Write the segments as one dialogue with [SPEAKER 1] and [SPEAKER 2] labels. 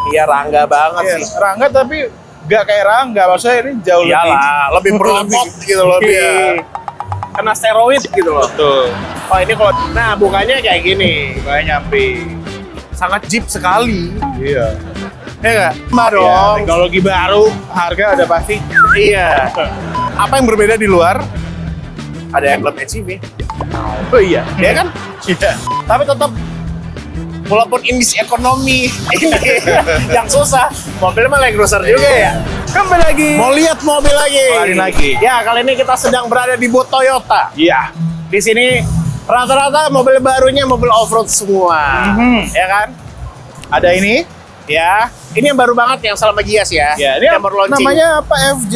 [SPEAKER 1] Iya, Rangga banget
[SPEAKER 2] Iya,
[SPEAKER 1] sih.
[SPEAKER 2] Rangga tapi gak kayak Rangga, maksudnya ini jauh
[SPEAKER 1] Lebih berotot gitu loh,
[SPEAKER 2] Iya.
[SPEAKER 1] kena steroid gitu loh.
[SPEAKER 2] Betul.
[SPEAKER 1] Oh ini kalau, nah bukannya kayak gini,
[SPEAKER 2] Kayak nyampe.
[SPEAKER 1] sangat jeep sekali.
[SPEAKER 2] Iya.
[SPEAKER 1] Ya nggak? Mbak
[SPEAKER 2] Ya,
[SPEAKER 1] dong.
[SPEAKER 2] teknologi baru, harga ada pasti.
[SPEAKER 1] Iya. Apa yang berbeda di luar? Ada yang klub SUV.
[SPEAKER 2] Oh iya.
[SPEAKER 1] Ya kan?
[SPEAKER 2] Iya.
[SPEAKER 1] Tapi tetap walaupun indis ekonomi ini yang susah, mobilnya mah Land Cruiser juga ya.
[SPEAKER 2] Kembali lagi.
[SPEAKER 1] Mau lihat mobil lagi.
[SPEAKER 2] Kembali lagi.
[SPEAKER 1] Ya, kali ini kita sedang berada di booth Toyota.
[SPEAKER 2] Iya.
[SPEAKER 1] Di sini rata-rata mobil barunya mobil off-road semua. Ya kan?
[SPEAKER 2] Ada ini.
[SPEAKER 1] Ya. Ini yang baru banget yang selama Gias ya.
[SPEAKER 2] Ya, ini
[SPEAKER 1] yang baru launching.
[SPEAKER 2] namanya apa? FJ.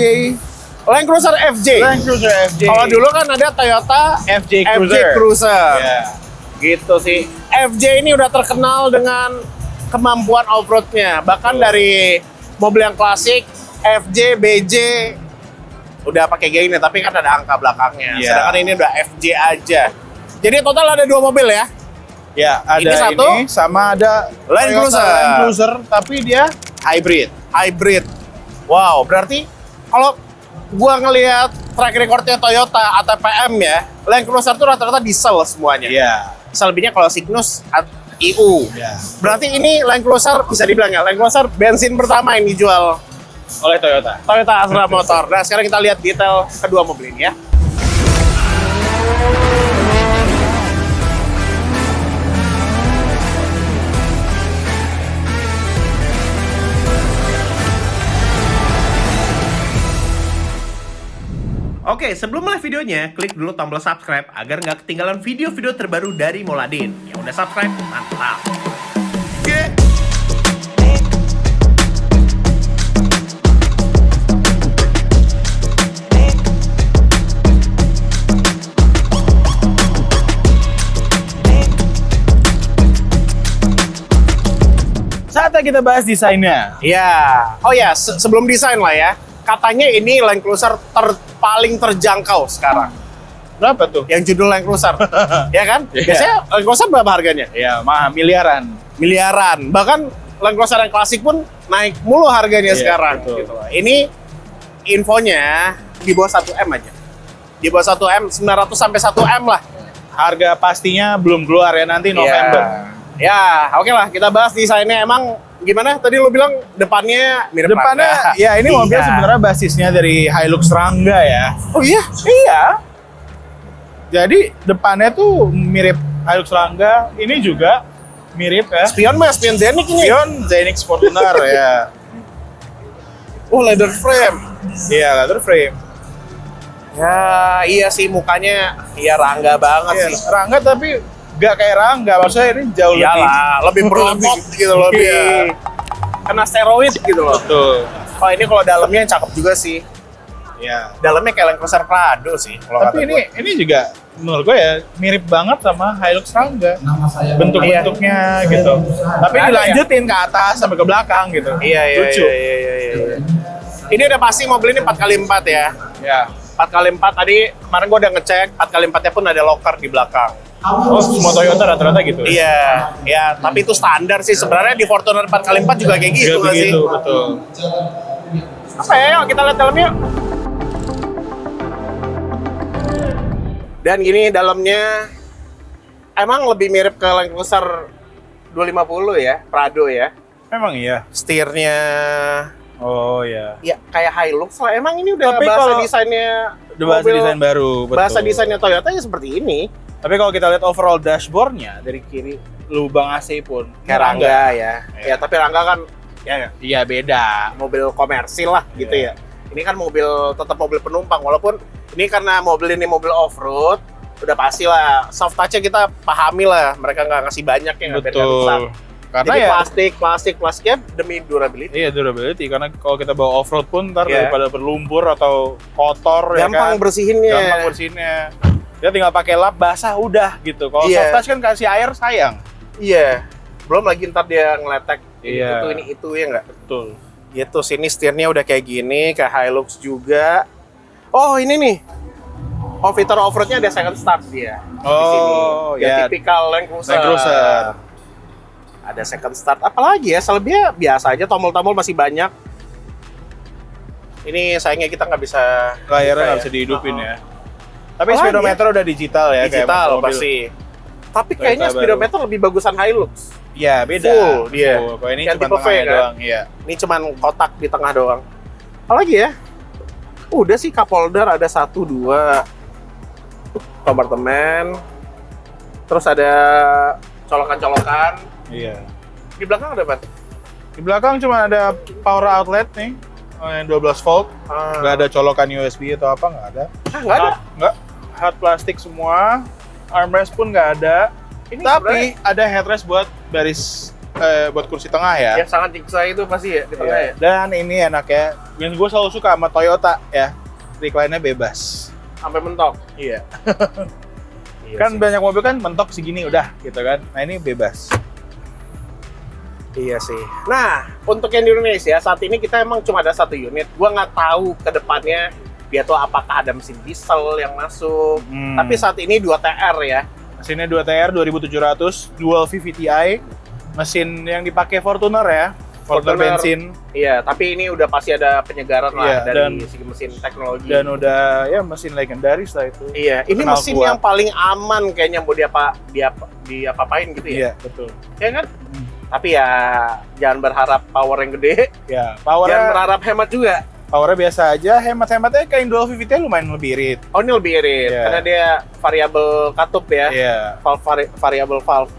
[SPEAKER 1] Land Cruiser FJ.
[SPEAKER 2] Land Cruiser FJ.
[SPEAKER 1] Kalau dulu kan ada Toyota
[SPEAKER 2] FJ
[SPEAKER 1] FJ
[SPEAKER 2] Cruiser.
[SPEAKER 1] Cruiser.
[SPEAKER 2] Ya.
[SPEAKER 1] Gitu sih. FJ ini udah terkenal dengan kemampuan off-roadnya. Bahkan dari mobil yang klasik, FJ, BJ, udah pakai gini, tapi kan ada angka belakangnya.
[SPEAKER 2] Iya.
[SPEAKER 1] Sedangkan ini udah FJ aja. Jadi total ada 2 mobil ya.
[SPEAKER 2] Ya, ada
[SPEAKER 1] Ini satu,
[SPEAKER 2] sama ada
[SPEAKER 1] Land
[SPEAKER 2] Toyota
[SPEAKER 1] Cruiser.
[SPEAKER 2] Land Cruiser, tapi dia hybrid.
[SPEAKER 1] Hybrid. Wow, berarti kalau gua ngelihat track recordnya Toyota ATPM ya, Land Cruiser tuh rata-rata diesel semuanya.
[SPEAKER 2] Iya.
[SPEAKER 1] Selebihnya kalau Cygnus IU.
[SPEAKER 2] Iya.
[SPEAKER 1] Berarti ini Land Cruiser bisa dibilang ya, Land Cruiser bensin pertama yang dijual
[SPEAKER 2] Oleh Toyota.
[SPEAKER 1] Toyota Astra Motor. Nah, sekarang kita lihat detail kedua mobil ini ya. Oke, sebelum mulai videonya, klik dulu tombol subscribe agar nggak ketinggalan video-video terbaru dari Moladin. Yang udah subscribe, mantap! Oke.
[SPEAKER 2] Saatnya kita bahas desainnya.
[SPEAKER 1] Ya, oh ya, sebelum desain lah ya. Katanya ini Land Cruiser paling terjangkau sekarang.
[SPEAKER 2] Berapa tuh?
[SPEAKER 1] Yang judul Land Cruiser, ya kan?
[SPEAKER 2] Iya.
[SPEAKER 1] Biasanya Land Cruiser berapa harganya?
[SPEAKER 2] Ya, mahal, miliaran.
[SPEAKER 1] Miliaran. Bahkan Land Cruiser yang klasik pun naik mulu harganya
[SPEAKER 2] Iya,
[SPEAKER 1] sekarang.
[SPEAKER 2] betul.
[SPEAKER 1] Gitu. Ini infonya di bawah 1M aja. Di bawah 1M, 900 sampai 1M lah.
[SPEAKER 2] Harga pastinya belum keluar ya, nanti November.
[SPEAKER 1] Ya, oke lah. Kita bahas desainnya. Emang gimana? Tadi lu bilang depannya mirip
[SPEAKER 2] Depannya,
[SPEAKER 1] Rangga.
[SPEAKER 2] ya ini mobil
[SPEAKER 1] Iya.
[SPEAKER 2] sebenarnya basisnya dari Hilux Rangga ya.
[SPEAKER 1] Oh iya?
[SPEAKER 2] Iya. Jadi depannya tuh mirip Hilux Rangga, ini juga mirip ya.
[SPEAKER 1] Spion mas, spion Zenix ini.
[SPEAKER 2] Spion Zenix Fortuner ya.
[SPEAKER 1] Oh, leather frame.
[SPEAKER 2] Iya, leather frame.
[SPEAKER 1] Ya, iya sih mukanya iya Rangga banget
[SPEAKER 2] Iya,
[SPEAKER 1] sih.
[SPEAKER 2] Rangga tapi gak kayak Rangga, maksudnya ini jauh
[SPEAKER 1] Lebih berotot gitu loh, lebih
[SPEAKER 2] Iya.
[SPEAKER 1] kena steroid gitu loh.
[SPEAKER 2] Betul.
[SPEAKER 1] Oh, ini kalau dalamnya cakep juga sih.
[SPEAKER 2] Ya.
[SPEAKER 1] Dalamnya kayak Land Cruiser Prado sih kalau
[SPEAKER 2] Tapi
[SPEAKER 1] kata
[SPEAKER 2] ini juga menurut gue ya mirip banget sama Hilux Rangga. Bentuk-bentuknya gitu. Tapi
[SPEAKER 1] Ada
[SPEAKER 2] dilanjutin ke atas sampai ke belakang gitu.
[SPEAKER 1] Iya,
[SPEAKER 2] Lucu.
[SPEAKER 1] iya. Ini udah pasti mobil ini 4x4 ya.
[SPEAKER 2] Ya.
[SPEAKER 1] 4x4 tadi kemarin gua udah ngecek 4x4-nya pun ada locker di belakang.
[SPEAKER 2] Oh, semua Toyota rata-rata gitu.
[SPEAKER 1] Iya, ya, tapi itu standar sih sebenarnya di Fortuner 4x4 juga kayak gitu
[SPEAKER 2] Juga
[SPEAKER 1] nggak sih?
[SPEAKER 2] begitu, betul.
[SPEAKER 1] Apa ya? Yuk kita lihat dalamnya yuk. Dan gini dalamnya emang lebih mirip ke Land Cruiser 250 ya, Prado ya.
[SPEAKER 2] Memang iya.
[SPEAKER 1] Setirnya
[SPEAKER 2] Oh iya.
[SPEAKER 1] ya kayak Hilux lah. Emang ini udah
[SPEAKER 2] Tapi
[SPEAKER 1] bahasa
[SPEAKER 2] kalau-
[SPEAKER 1] desainnya
[SPEAKER 2] Udah bahasa
[SPEAKER 1] mobil-
[SPEAKER 2] desain baru, betul.
[SPEAKER 1] Bahasa desainnya Toyota ya seperti ini.
[SPEAKER 2] Tapi kalau kita lihat overall dashboardnya dari kiri lubang AC pun
[SPEAKER 1] Kayak Rangga ya.
[SPEAKER 2] Iya.
[SPEAKER 1] Ya, tapi Rangga kan ya
[SPEAKER 2] Iya beda.
[SPEAKER 1] mobil komersil lah gitu
[SPEAKER 2] Iya.
[SPEAKER 1] ya. Ini kan mobil tetap mobil penumpang walaupun ini karena mobil ini mobil off-road udah pasti lah soft touch-nya kita pahami lah mereka nggak ngasih banyak ya nggak biar rusak.
[SPEAKER 2] Betul. Karena
[SPEAKER 1] Jadi
[SPEAKER 2] ya
[SPEAKER 1] plastiknya demi durability.
[SPEAKER 2] iya durability karena kalau kita bawa off road pun ntar
[SPEAKER 1] Iya.
[SPEAKER 2] daripada berlumpur atau kotor
[SPEAKER 1] Gampang
[SPEAKER 2] ya kan.
[SPEAKER 1] bersihinnya.
[SPEAKER 2] Gampang bersihinnya. Dia tinggal pakai lap basah udah gitu. Kalau
[SPEAKER 1] Iya.
[SPEAKER 2] soft touch kan kasih air sayang.
[SPEAKER 1] Iya. Belum lagi ntar dia ngeletek
[SPEAKER 2] Iya.
[SPEAKER 1] itu ya nggak.
[SPEAKER 2] Betul.
[SPEAKER 1] Gitu sini setirnya udah kayak gini kayak Hilux juga. Oh ini nih. Oh fitur off-roadnya ada second start dia. Di sini.
[SPEAKER 2] Oh,
[SPEAKER 1] Ya
[SPEAKER 2] ya.
[SPEAKER 1] tipikal Land Cruiser.
[SPEAKER 2] Land Cruiser.
[SPEAKER 1] Ada second start, apalagi ya, selebihnya biasa aja, tombol-tombol masih banyak. Ini sayangnya kita nggak bisa
[SPEAKER 2] Layarnya nggak
[SPEAKER 1] buka
[SPEAKER 2] bisa dihidupin
[SPEAKER 1] Uh-uh.
[SPEAKER 2] ya. Tapi
[SPEAKER 1] Apalagi
[SPEAKER 2] speedometer udah digital ya,
[SPEAKER 1] digital
[SPEAKER 2] kayak mobil.
[SPEAKER 1] pasti. Tapi
[SPEAKER 2] Toyota
[SPEAKER 1] kayaknya
[SPEAKER 2] baru.
[SPEAKER 1] speedometer lebih bagusan Hilux.
[SPEAKER 2] Iya, beda.
[SPEAKER 1] Full dia.
[SPEAKER 2] Full. Kalau ini
[SPEAKER 1] Yang
[SPEAKER 2] cuma
[SPEAKER 1] tipe V,
[SPEAKER 2] tengahnya
[SPEAKER 1] kan?
[SPEAKER 2] doang, iya.
[SPEAKER 1] Ini cuman kotak di tengah doang. Apalagi ya? Udah sih, cup holder ada 1, 2 kompartemen. Terus ada colokan-colokan.
[SPEAKER 2] Iya.
[SPEAKER 1] Di belakang ada apa?
[SPEAKER 2] Di belakang cuma ada power outlet nih, yang 12 volt. Nggak ada colokan USB atau apa, nggak ada.
[SPEAKER 1] Nggak ada.
[SPEAKER 2] Nggak. Hard plastik semua. Armrest pun nggak ada.
[SPEAKER 1] Ini
[SPEAKER 2] Tapi ada headrest buat baris, buat kursi tengah ya.
[SPEAKER 1] yang sangat nyiksa itu pasti ya di tengah
[SPEAKER 2] Iya.
[SPEAKER 1] ya.
[SPEAKER 2] Dan ini enaknya, yang gue selalu suka sama Toyota ya, recline-nya bebas.
[SPEAKER 1] Sampai mentok.
[SPEAKER 2] Iya.
[SPEAKER 1] Iya
[SPEAKER 2] Kan
[SPEAKER 1] sih.
[SPEAKER 2] banyak mobil kan mentok segini udah gitu kan. Nah ini bebas.
[SPEAKER 1] Iya sih. Nah, untuk yang di Indonesia saat ini kita emang cuma ada 1 unit. Gua nggak tahu ke depannya dia tuh apakah ada mesin diesel yang masuk. Tapi saat ini 2TR ya.
[SPEAKER 2] Mesinnya 2TR 2700 dual VVTi. Mesin yang dipakai Fortuner ya. Fortuner
[SPEAKER 1] Fortuner.
[SPEAKER 2] bensin
[SPEAKER 1] Iya, tapi ini udah pasti ada penyegaran lah
[SPEAKER 2] Iya,
[SPEAKER 1] dari
[SPEAKER 2] dan-
[SPEAKER 1] segi mesin teknologi.
[SPEAKER 2] dan udah ya mesin legendaris lah itu.
[SPEAKER 1] Iya, ini
[SPEAKER 2] Terkenal
[SPEAKER 1] mesin
[SPEAKER 2] kuat.
[SPEAKER 1] yang paling aman kayaknya mau diapa-apain gitu ya.
[SPEAKER 2] Iya, betul.
[SPEAKER 1] Ya kan? Tapi ya jangan berharap power yang gede,
[SPEAKER 2] Ya,
[SPEAKER 1] jangan
[SPEAKER 2] powernya
[SPEAKER 1] berharap hemat juga.
[SPEAKER 2] biasa aja, hemat-hematnya kayak yang dual VVT lumayan lebih irit.
[SPEAKER 1] Oh, ini lebih irit
[SPEAKER 2] Iya.
[SPEAKER 1] karena dia variabel katup ya.
[SPEAKER 2] Iya.
[SPEAKER 1] Variabel valve.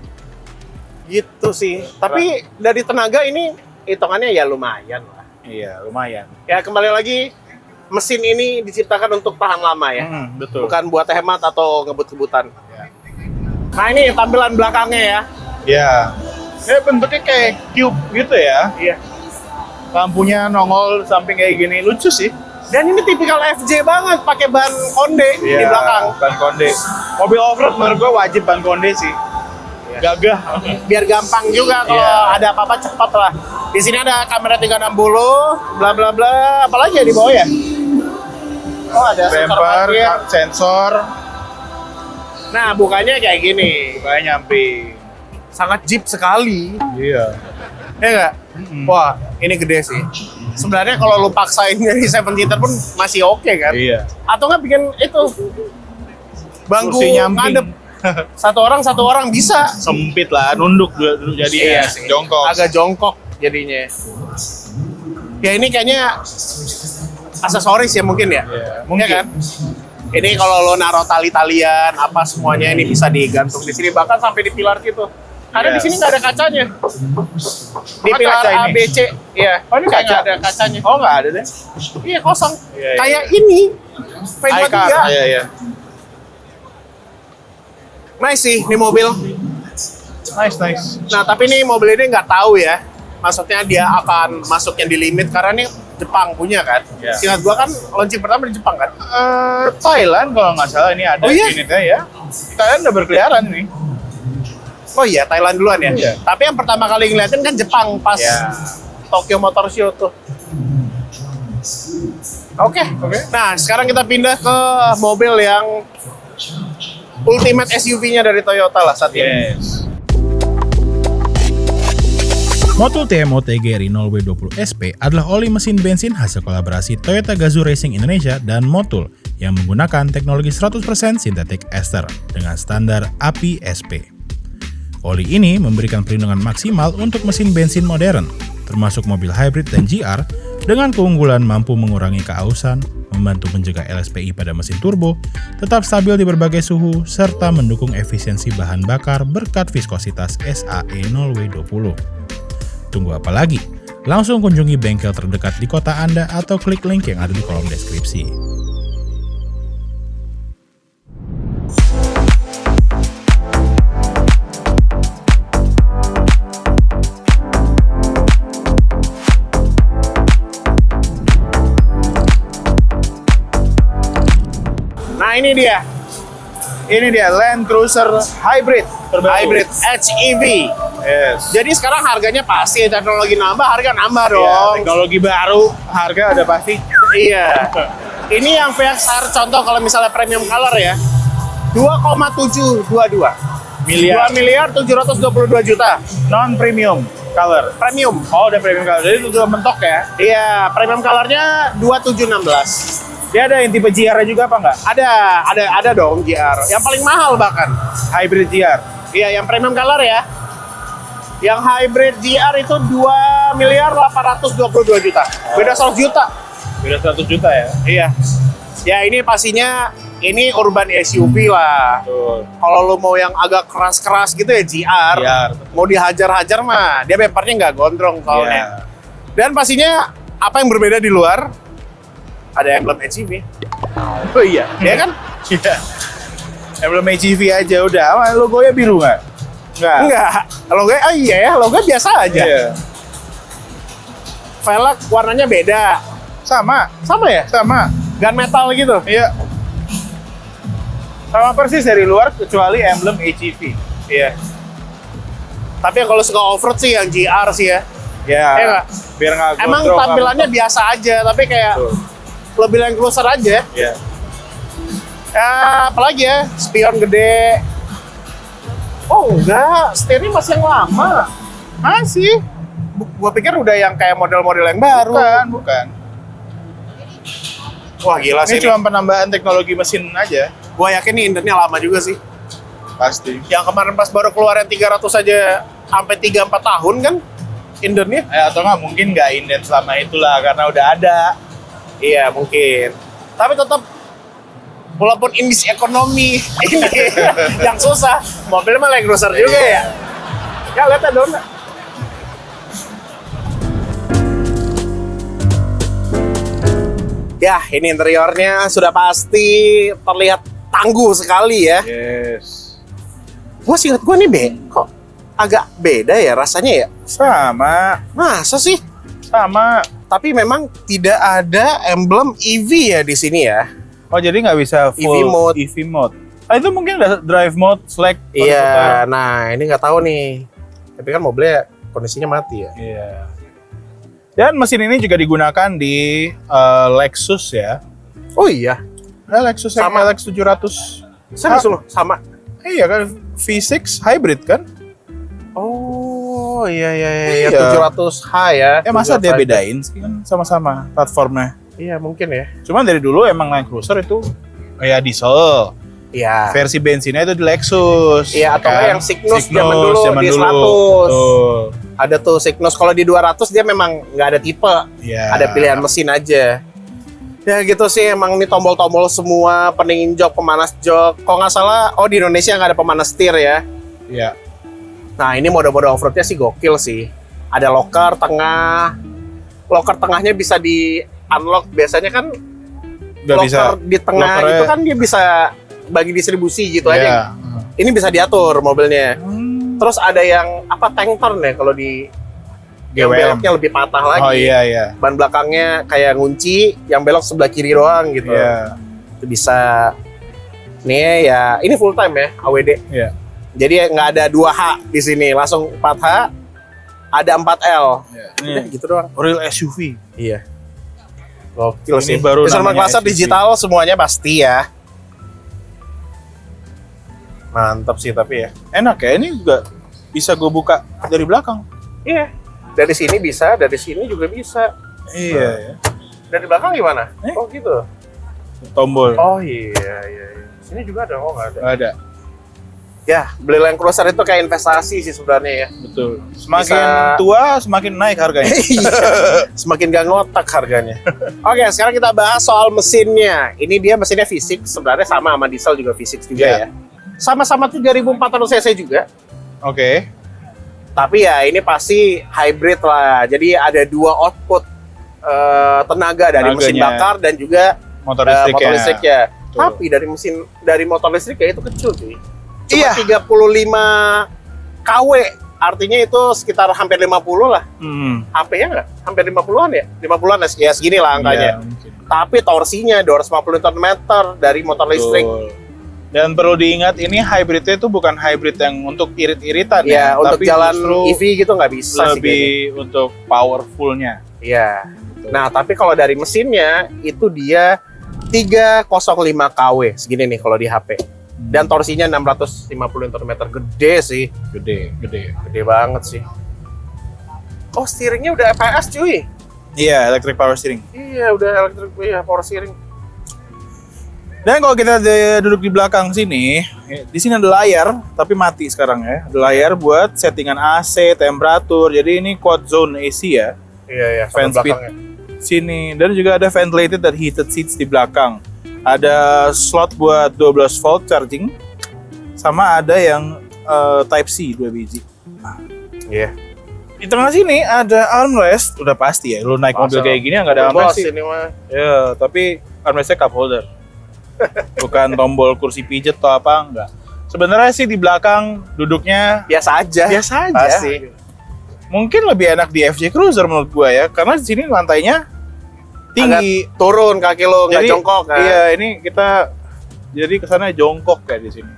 [SPEAKER 1] Gitu sih. Tapi dari tenaga ini hitungannya ya lumayan lah.
[SPEAKER 2] Iya, lumayan.
[SPEAKER 1] Ya kembali lagi, mesin ini diciptakan untuk tahan lama ya.
[SPEAKER 2] Betul.
[SPEAKER 1] Bukan buat hemat atau ngebut-ngebutan.
[SPEAKER 2] Ya.
[SPEAKER 1] Nah ini tampilan belakangnya ya.
[SPEAKER 2] Ya. Ya bentuknya kayak cube gitu ya.
[SPEAKER 1] Iya.
[SPEAKER 2] Lampunya nongol samping kayak gini, lucu sih.
[SPEAKER 1] Dan ini tipikal FJ banget, pakai ban konde di belakang.
[SPEAKER 2] Ban konde. Mobil off-road menurut gue wajib ban konde sih. Gagah.
[SPEAKER 1] Biar gampang juga kalau
[SPEAKER 2] Iya.
[SPEAKER 1] ada apa-apa cepat lah. Di sini ada kamera 360, bla bla bla. Apalagi ya di bawah ya? Oh ada sensor
[SPEAKER 2] Bumper,
[SPEAKER 1] parkir.
[SPEAKER 2] sensor,
[SPEAKER 1] Nah bukannya kayak gini.
[SPEAKER 2] kayak nyampe.
[SPEAKER 1] Sangat jeep sekali.
[SPEAKER 2] Iya.
[SPEAKER 1] Ya nggak? Wah ini gede sih. Sebenarnya kalau lu paksain dari 7-seater pun masih oke kan?
[SPEAKER 2] Iya.
[SPEAKER 1] Atau nggak bikin itu bangku
[SPEAKER 2] Kursi nyamping.
[SPEAKER 1] ngadep. Satu orang bisa.
[SPEAKER 2] Sempit lah, nunduk dulu jadi
[SPEAKER 1] sih.
[SPEAKER 2] jongkok.
[SPEAKER 1] Agak jongkok jadinya. Ya ini kayaknya aksesoris ya mungkin ya.
[SPEAKER 2] Iya,
[SPEAKER 1] Mungkin kan? Ini kalau lo naruh tali-talian apa semuanya ini bisa digantung di sini bahkan sampai di pilar gitu. Karena
[SPEAKER 2] Iya.
[SPEAKER 1] di sini nggak ada kacanya. Di
[SPEAKER 2] Oh,
[SPEAKER 1] pilar
[SPEAKER 2] kaca
[SPEAKER 1] A,
[SPEAKER 2] ini?
[SPEAKER 1] B, C, ya.
[SPEAKER 2] Oh, ini
[SPEAKER 1] Kayak
[SPEAKER 2] kaca?
[SPEAKER 1] nggak ada kacanya.
[SPEAKER 2] Oh nggak ada deh.
[SPEAKER 1] Iya kosong.
[SPEAKER 2] Iya, iya.
[SPEAKER 1] Kayak ini. V23.
[SPEAKER 2] iCar, iya iya.
[SPEAKER 1] Nice sih ini mobil.
[SPEAKER 2] Nice.
[SPEAKER 1] Nah tapi nih mobil ini nggak tahu ya. Maksudnya dia akan masuknya di limit karena ini Jepang punya kan.
[SPEAKER 2] Iya.
[SPEAKER 1] Seingat gua kan launching pertama di Jepang kan.
[SPEAKER 2] Thailand kalau nggak salah ini ada
[SPEAKER 1] Oh, iya?
[SPEAKER 2] unitnya ya. Thailand udah berkeliaran ini.
[SPEAKER 1] Oh iya Thailand duluan ya.
[SPEAKER 2] Iya.
[SPEAKER 1] Tapi yang pertama kali ngeliatin kan Jepang pas
[SPEAKER 2] Iya.
[SPEAKER 1] Tokyo Motor Show tuh. Oke. Nah sekarang kita pindah ke mobil yang ultimate SUV-nya dari Toyota lah saat ini.
[SPEAKER 2] Yes.
[SPEAKER 3] Motul TMO TGRI 0W20 SP adalah oli mesin bensin hasil kolaborasi Toyota Gazoo Racing Indonesia dan Motul yang menggunakan teknologi 100% sintetik ester dengan standar API SP. Oli ini memberikan perlindungan maksimal untuk mesin bensin modern, termasuk mobil hybrid dan GR, dengan keunggulan mampu mengurangi keausan, membantu mencegah LSPI pada mesin turbo, tetap stabil di berbagai suhu, serta mendukung efisiensi bahan bakar berkat viskositas SAE 0W20. Tunggu apa lagi? Langsung kunjungi bengkel terdekat di kota Anda atau klik link yang ada di kolom deskripsi.
[SPEAKER 1] Nah ini dia
[SPEAKER 2] Ini dia Land Cruiser Hybrid terbaru.
[SPEAKER 1] hybrid HEV.
[SPEAKER 2] Yes.
[SPEAKER 1] Jadi sekarang harganya pasti teknologi nambah, harga nambah
[SPEAKER 2] Ya,
[SPEAKER 1] dong.
[SPEAKER 2] teknologi baru, harga ada pasti.
[SPEAKER 1] Iya. Ini yang VXR contoh kalau misalnya premium color ya. 2,722.
[SPEAKER 2] miliar.
[SPEAKER 1] 2 miliar 722 juta.
[SPEAKER 2] Non premium color.
[SPEAKER 1] Premium.
[SPEAKER 2] Oh, udah premium color. Jadi itu udah mentok ya.
[SPEAKER 1] Iya, premium colornya 2716.
[SPEAKER 2] Dia ada yang tipe GR juga apa nggak?
[SPEAKER 1] Ada dong GR. Yang paling mahal bahkan.
[SPEAKER 2] Hybrid GR.
[SPEAKER 1] Iya, yang premium color ya. Yang hybrid GR itu 2 miliar 822 juta. Beda 100 juta.
[SPEAKER 2] Beda 100 juta ya.
[SPEAKER 1] Iya. Ya ini pastinya ini urban SUV lah.
[SPEAKER 2] Betul.
[SPEAKER 1] Kalau lu mau yang agak keras-keras gitu ya GR.
[SPEAKER 2] GR.
[SPEAKER 1] Mau dihajar-hajar mah dia bempernya nggak gondrong soalnya.
[SPEAKER 2] Iya.
[SPEAKER 1] Dan pastinya apa yang berbeda di luar? Ada emblem SUV.
[SPEAKER 2] Oh iya.
[SPEAKER 1] Ya kan?
[SPEAKER 2] Iya. Emblem HEV aja udah. Logonya biru nggak? Nggak.
[SPEAKER 1] Enggak. Logo iya ya, logo biasa aja.
[SPEAKER 2] Iya.
[SPEAKER 1] Velg warnanya beda.
[SPEAKER 2] Sama.
[SPEAKER 1] Sama ya?
[SPEAKER 2] Sama.
[SPEAKER 1] Gunmetal gitu.
[SPEAKER 2] Iya. Sama persis dari luar kecuali emblem HEV.
[SPEAKER 1] Iya. Tapi kalau suka off-road sih yang GR sih ya.
[SPEAKER 2] Ya.
[SPEAKER 1] Iya nggak?
[SPEAKER 2] Biar nggak
[SPEAKER 1] Emang
[SPEAKER 2] gondrong,
[SPEAKER 1] tampilannya
[SPEAKER 2] nggak
[SPEAKER 1] biasa aja, tapi kayak
[SPEAKER 2] betul.
[SPEAKER 1] lebih Land Cruiser aja.
[SPEAKER 2] Iya.
[SPEAKER 1] Ya, apalagi ya, spion gede. Oh enggak, steering masih yang lama.
[SPEAKER 2] Masih.
[SPEAKER 1] Gua pikir udah yang kayak model-model yang baru.
[SPEAKER 2] Bukan.
[SPEAKER 1] Wah gila
[SPEAKER 2] Ini
[SPEAKER 1] sih.
[SPEAKER 2] cuma penambahan teknologi mesin aja.
[SPEAKER 1] Gua yakin nih indennya lama juga sih.
[SPEAKER 2] Pasti.
[SPEAKER 1] Yang kemarin pas baru keluar yang 300 aja sampai 3-4 tahun kan indennya.
[SPEAKER 2] Atau nggak mungkin nggak inden selama itulah karena udah ada.
[SPEAKER 1] Iya mungkin. Tapi tetap walaupun indis ekonomi ini yang susah, mobilnya mah Land Cruiser juga ya. Ya lihat ya Dona. Ya ini interiornya sudah pasti terlihat tangguh sekali ya.
[SPEAKER 2] Yes.
[SPEAKER 1] Gue singkat gue nih kok agak beda ya rasanya ya.
[SPEAKER 2] Sama.
[SPEAKER 1] Masa sih?
[SPEAKER 2] Sama.
[SPEAKER 1] Tapi memang tidak ada emblem EV ya di sini ya.
[SPEAKER 2] Oh jadi nggak bisa full
[SPEAKER 1] EV mode.
[SPEAKER 2] EV mode. Itu mungkin ada drive mode, select.
[SPEAKER 1] Iya, nah ini nggak tahu nih. Tapi kan mobilnya kondisinya mati ya.
[SPEAKER 2] Iya. Dan mesin ini juga digunakan di Lexus ya.
[SPEAKER 1] Oh iya,
[SPEAKER 2] Lexus
[SPEAKER 1] Sama.
[SPEAKER 2] LX 700.
[SPEAKER 1] serius loh, sama.
[SPEAKER 2] Iya kan V6 hybrid kan?
[SPEAKER 1] Oh iya
[SPEAKER 2] Iya.
[SPEAKER 1] 700H ya.
[SPEAKER 2] Masa
[SPEAKER 1] 700H.
[SPEAKER 2] dia bedain sih kan sama-sama platformnya.
[SPEAKER 1] Iya mungkin ya.
[SPEAKER 2] Cuman dari dulu emang Land Cruiser itu kayak diesel.
[SPEAKER 1] Iya.
[SPEAKER 2] Versi bensinnya itu di Lexus.
[SPEAKER 1] Iya, atau nggak
[SPEAKER 2] kan?
[SPEAKER 1] yang Cygnus zaman dulu di 100.
[SPEAKER 2] Betul.
[SPEAKER 1] Ada tuh Cygnus. Kalau di 200 dia memang nggak ada tipe.
[SPEAKER 2] Iya.
[SPEAKER 1] Ada pilihan mesin aja. Ya gitu sih, emang ini tombol-tombol semua, pendingin jok, pemanas jok. Kalau nggak salah, di Indonesia nggak ada pemanas setir ya.
[SPEAKER 2] Iya.
[SPEAKER 1] Nah ini mode-mode off-roadnya sih gokil sih. Ada locker tengah. Locker tengahnya bisa di unlock. Biasanya kan
[SPEAKER 2] Udah
[SPEAKER 1] locker
[SPEAKER 2] bisa.
[SPEAKER 1] di tengah
[SPEAKER 2] lockernya-
[SPEAKER 1] itu kan dia bisa bagi distribusi gitu
[SPEAKER 2] Iya.
[SPEAKER 1] aja. Ini bisa diatur mobilnya.
[SPEAKER 2] Hmm.
[SPEAKER 1] Terus ada yang tank turn ya kalau di yang
[SPEAKER 2] GWM.
[SPEAKER 1] beloknya lebih patah lagi.
[SPEAKER 2] Oh iya.
[SPEAKER 1] Ban belakangnya kayak ngunci, yang belok sebelah kiri doang gitu.
[SPEAKER 2] Iya.
[SPEAKER 1] Itu bisa. Nih ya, ini full time ya AWD.
[SPEAKER 2] Iya.
[SPEAKER 1] Jadi nggak ada 2H di sini, langsung 4H. Ada 4L. Udah
[SPEAKER 2] Ini
[SPEAKER 1] gitu doang.
[SPEAKER 2] real SUV.
[SPEAKER 1] Iya. Gokil
[SPEAKER 2] Ini
[SPEAKER 1] sih.
[SPEAKER 2] baru
[SPEAKER 1] Instrument
[SPEAKER 2] namanya
[SPEAKER 1] cluster
[SPEAKER 2] SUV.
[SPEAKER 1] digital semuanya pasti ya. Mantap sih tapi ya.
[SPEAKER 2] Enak ya, ini juga bisa gue buka dari belakang.
[SPEAKER 1] Iya. Dari sini bisa, dari sini juga bisa.
[SPEAKER 2] Iya.
[SPEAKER 1] Dari belakang gimana?
[SPEAKER 2] Eh?
[SPEAKER 1] Oh gitu.
[SPEAKER 2] Tombol.
[SPEAKER 1] Oh iya. Sini juga ada, oh nggak ada.
[SPEAKER 2] Ada.
[SPEAKER 1] Ya, beli Land Cruiser itu kayak investasi sih sebenarnya ya.
[SPEAKER 2] Betul. Semakin
[SPEAKER 1] Bisa-
[SPEAKER 2] tua, semakin naik harganya.
[SPEAKER 1] Iya. Semakin gak ngotak harganya. Oke, sekarang kita bahas soal mesinnya. Ini dia mesinnya V6, sebenarnya sama diesel juga V6 juga
[SPEAKER 2] Iya.
[SPEAKER 1] ya. Sama-sama 3.400 cc juga.
[SPEAKER 2] Oke.
[SPEAKER 1] Tapi ya ini pasti hybrid lah. Jadi ada dua output tenaga dari mesin
[SPEAKER 2] Tenaganya.
[SPEAKER 1] bakar dan juga
[SPEAKER 2] Motor
[SPEAKER 1] motor listriknya.
[SPEAKER 2] Betul.
[SPEAKER 1] Tapi dari motor listrik ya itu kecil cuy. Cuma
[SPEAKER 2] Iya.
[SPEAKER 1] 35 kW. Artinya itu sekitar hampir 50 lah. HP-nya nggak? Hampir 50-an ya? 50-an ya segini lah angkanya.
[SPEAKER 2] Iya, mungkin.
[SPEAKER 1] Tapi torsinya 250 Nm dari motor listrik.
[SPEAKER 2] Betul. Dan perlu diingat ini hybridnya itu bukan hybrid yang untuk irit-iritan
[SPEAKER 1] Ya, untuk
[SPEAKER 2] tapi
[SPEAKER 1] jalan
[SPEAKER 2] justru
[SPEAKER 1] EV gitu nggak bisa sih.
[SPEAKER 2] lebih untuk powerfulnya.
[SPEAKER 1] Iya. Nah, tapi kalau dari mesinnya itu dia 305 kW segini nih kalau di HP. Dan torsinya 650 Nm. Gede sih.
[SPEAKER 2] Gede.
[SPEAKER 1] Gede banget sih. Oh, steeringnya udah EPS cuy.
[SPEAKER 2] Iya, electric power steering.
[SPEAKER 1] Iya, udah electric power steering.
[SPEAKER 2] Dan kalau kita duduk di belakang sini, di sini ada layar, tapi mati sekarang ya. Ada layar buat settingan AC, temperatur. Jadi ini quad zone AC ya.
[SPEAKER 1] Iya,
[SPEAKER 2] Fan speed sini. Dan juga ada ventilated dan heated seats di belakang. Ada slot buat 12 volt charging. Sama ada yang Type C 2 biji.
[SPEAKER 1] Iya.
[SPEAKER 2] Di tengah sini ada armrest, udah pasti ya. Lu naik mobil kayak gini nggak ada armrest sih.
[SPEAKER 1] Ini mah.
[SPEAKER 2] Ya, tapi armrestnya cup holder. Bukan tombol kursi pijet atau apa, enggak. Sebenarnya sih di belakang duduknya
[SPEAKER 1] Biasa aja. Pasti.
[SPEAKER 2] Mungkin lebih enak di FJ Cruiser menurut gua ya, karena di sini lantainya tinggi.
[SPEAKER 1] Agak turun kaki lo, nggak
[SPEAKER 2] Jadi,
[SPEAKER 1] jongkok kan.
[SPEAKER 2] Iya, ini kita jadi kesana jongkok kayak di sini.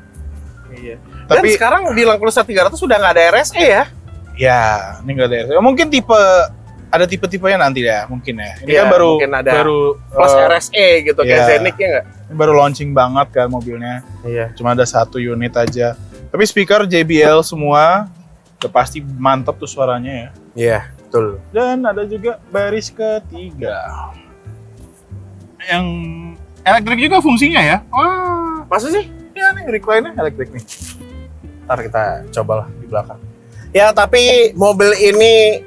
[SPEAKER 1] Iya.
[SPEAKER 2] Tapi
[SPEAKER 1] Dan sekarang di Land Cruiser 300 sudah nggak ada RSE ya?
[SPEAKER 2] ya, ini enggak ada. Mungkin ada tipe-tipenya nanti ya, mungkin ya. Ini
[SPEAKER 1] Iya,
[SPEAKER 2] kan baru
[SPEAKER 1] mungkin ada
[SPEAKER 2] baru
[SPEAKER 1] Plus RSE gitu kayak
[SPEAKER 2] iya.
[SPEAKER 1] Scenic ya nggak?
[SPEAKER 2] ini baru launching banget kan mobilnya.
[SPEAKER 1] Iya.
[SPEAKER 2] Cuma ada 1 unit aja. Tapi speaker JBL semua, udah pasti mantap tuh suaranya ya.
[SPEAKER 1] Iya, betul.
[SPEAKER 2] Dan ada juga baris ketiga. Yang elektrik juga fungsinya ya. Wah,
[SPEAKER 1] Masa sih?
[SPEAKER 2] ya nih recline-nya elektrik nih.
[SPEAKER 1] Ntar kita cobalah di belakang. Ya, tapi mobil ini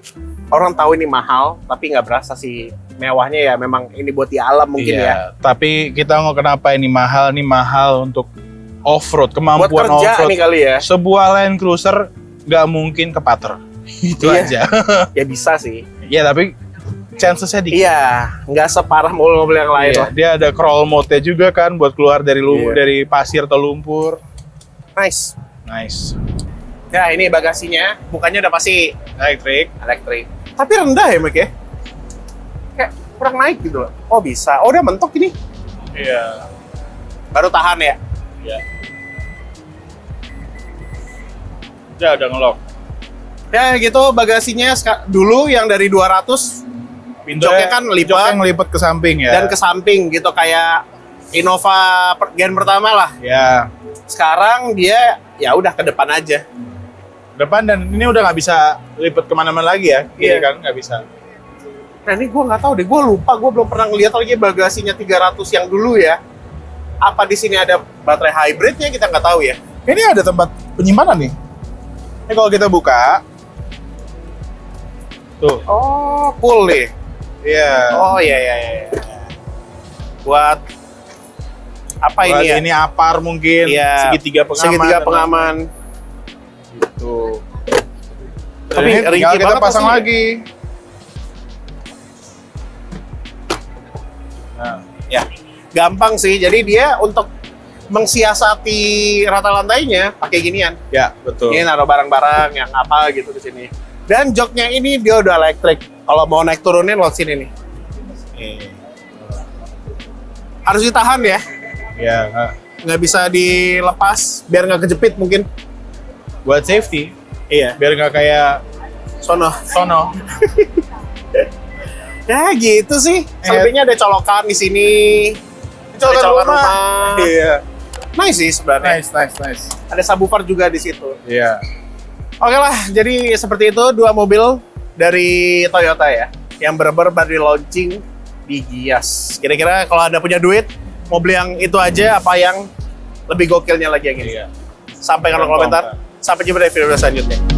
[SPEAKER 1] orang tahu ini mahal, tapi nggak berasa sih mewahnya ya. Memang ini buat di alam mungkin ya.
[SPEAKER 2] Tapi kita mau kenapa ini mahal untuk off-road,
[SPEAKER 1] Buat
[SPEAKER 2] kemampuan
[SPEAKER 1] kerja
[SPEAKER 2] off-road.
[SPEAKER 1] nih kali ya.
[SPEAKER 2] Sebuah Land Cruiser nggak mungkin ke pater. Itu
[SPEAKER 1] Iya.
[SPEAKER 2] aja.
[SPEAKER 1] Ya bisa sih.
[SPEAKER 2] Ya tapi chances-nya dikit.
[SPEAKER 1] Iya, nggak separah mobil-mobil yang lain
[SPEAKER 2] Iya,
[SPEAKER 1] lah.
[SPEAKER 2] dia ada crawl mode-nya juga kan buat keluar dari
[SPEAKER 1] Iya.
[SPEAKER 2] dari pasir atau lumpur.
[SPEAKER 1] Nice.
[SPEAKER 2] Nice.
[SPEAKER 1] Ya, ini bagasinya. Bukannya udah pasti
[SPEAKER 2] Elektrik.
[SPEAKER 1] elektrik. Tapi rendah ya, Mek ya? Kayak kurang naik gitu loh. Oh bisa. Oh udah mentok ini.
[SPEAKER 2] Iya.
[SPEAKER 1] Baru tahan ya?
[SPEAKER 2] Iya. Ya udah ngelock.
[SPEAKER 1] Ya gitu bagasinya dulu yang dari 200 joknya kan lipat.
[SPEAKER 2] Joknya ngelipet ke samping ya.
[SPEAKER 1] dan ke samping gitu kayak Innova gen pertama lah.
[SPEAKER 2] Ya.
[SPEAKER 1] Sekarang dia ya udah ke depan aja.
[SPEAKER 2] Depan dan ini udah nggak bisa lipet kemana-mana lagi ya. Iya
[SPEAKER 1] Iya.
[SPEAKER 2] kan nggak bisa.
[SPEAKER 1] Nah ini gue nggak tahu deh, gue lupa, gue belum pernah ngeliat lagi bagasinya 300 yang dulu ya. Apa di sini ada baterai hybridnya kita nggak tahu ya.
[SPEAKER 2] Ini ada tempat penyimpanan nih. Ini kalau kita buka, tuh.
[SPEAKER 1] Oh cool nih.
[SPEAKER 2] Iya.
[SPEAKER 1] Oh iya. Buat apa
[SPEAKER 2] Buat
[SPEAKER 1] ini ya?
[SPEAKER 2] Ini apar mungkin.
[SPEAKER 1] Iya.
[SPEAKER 2] Segitiga pengaman.
[SPEAKER 1] Segitiga pengaman.
[SPEAKER 2] Gitu.
[SPEAKER 1] Tapi
[SPEAKER 2] Ini tinggal
[SPEAKER 1] rinci
[SPEAKER 2] kita
[SPEAKER 1] banget
[SPEAKER 2] pasang
[SPEAKER 1] pastinya.
[SPEAKER 2] lagi. Nah,
[SPEAKER 1] Ya, gampang sih. Jadi dia untuk mengsiasati rata lantainya pakai ginian.
[SPEAKER 2] ya betul.
[SPEAKER 1] Ini naruh barang-barang yang apa gitu di sini. Dan joknya ini dia udah elektrik. Kalau mau naik turunin lewat sini nih. Harus ditahan ya.
[SPEAKER 2] Ya,
[SPEAKER 1] Nggak bisa dilepas biar nggak kejepit mungkin.
[SPEAKER 2] buat safety,
[SPEAKER 1] Iya.
[SPEAKER 2] biar nggak kayak
[SPEAKER 1] Sono.
[SPEAKER 2] sono.
[SPEAKER 1] Ya gitu sih. Selebihnya ada colokan di sini. Ada colokan rumah.
[SPEAKER 2] Iya.
[SPEAKER 1] Nice sih sebenarnya.
[SPEAKER 2] Nice.
[SPEAKER 1] Ada subwoofer juga di situ.
[SPEAKER 2] Iya.
[SPEAKER 1] Oke lah, jadi seperti itu dua mobil dari Toyota ya, yang baru di launching di Gias. Kira-kira kalau Anda punya duit, mobil yang itu aja apa yang lebih gokilnya lagi yang ini?
[SPEAKER 2] Iya.
[SPEAKER 1] Sampai kolom komentar. Sampai jumpa di video selanjutnya.